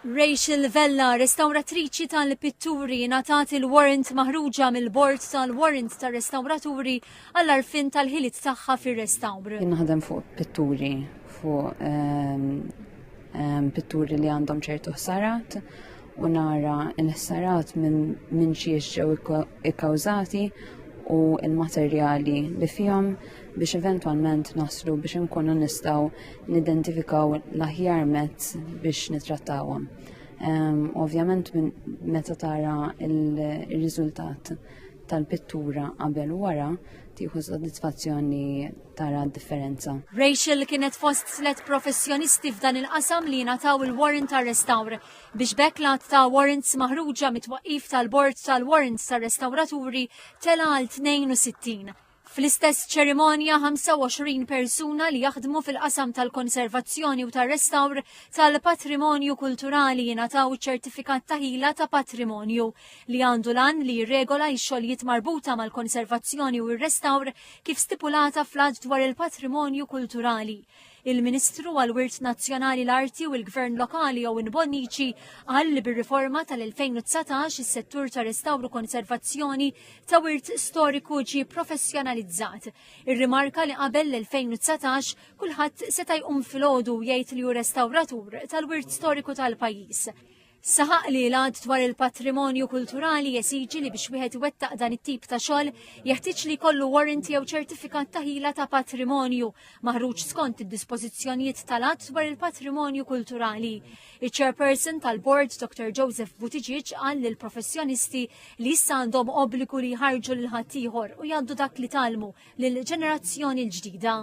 Rachel Vella, restawratriċi tal-pitturi, natat il-warrant maħruġa mill-bord tal-warrant tal-restawraturi għall-arfin tal-ħiliet tagħha fir-restawr. Naħdem fuq pitturi, fuq pitturi li għandhom ċertu ħsarat u nara il-ħsarat minn xiex ġew ikkawżati u il-materjali li fihom biex eventualment naslu biex nkunu nistgħu nidentifikaw l-aħjar mezz biex nittrattawhom. Ovvjament meta tara il-riżultat tal-pittura qabel u wara tieħu sodisfazzjoni tara d-differenza. Rachel kienet fost 3 professjonisti f'dan il-qasam li nataw il-warrant tar-restawr biex bekk lat ta' warrants maħruġa mit-twaqqif tal-bord tal-warrants tar-restawraturi tela għal 62. Fl-istess ċerimonja 25 persuna li jaħdmu fil-qasam tal-konservazzjoni u tar-restawr tal-patrimonju kulturali jingħataw ċertifikat ta' ħila ta' patrimonju li għandu lan li jirregola x-xogħlijiet marbuta mal-konservazzjoni u r-restawr kif stipulata fl-Att dwar il-patrimonju kulturali. Il-Ministru għal-Wirt Nazzjonali l-Arti u l-Gvern Lokali Owen Bonnici qal li bir-riforma tal-2019 is-settur ta' restawru konservazzjoni ta' wirt storiku ġie professjonalizzat. Ir-rimarka li qabel l-2019 kulħadd seta' jqum filgħodu jgħid li hu restawratur tal-wirt storiku tal-pajjiż. Saħaq li l-għad dwar il-patrimonju kulturali jesiġi li biex wieħed iwettaq dan it-tip ta' xogħol jeħtieġ li jkollu warrant jew ċertifikat ta' ħila ta' patrimonju maħruġ skont id-dispożizzjonijiet tal-għad dwar il-patrimonju kulturali. Il-chairperson tal-board Dr. Joseph Buttigieg qal lil professjonisti li issa għandhom obbligu li jħarġu lil ħaddieħor u jgħaddu dak li talmu lill ġenerazzjoni l-ġdida.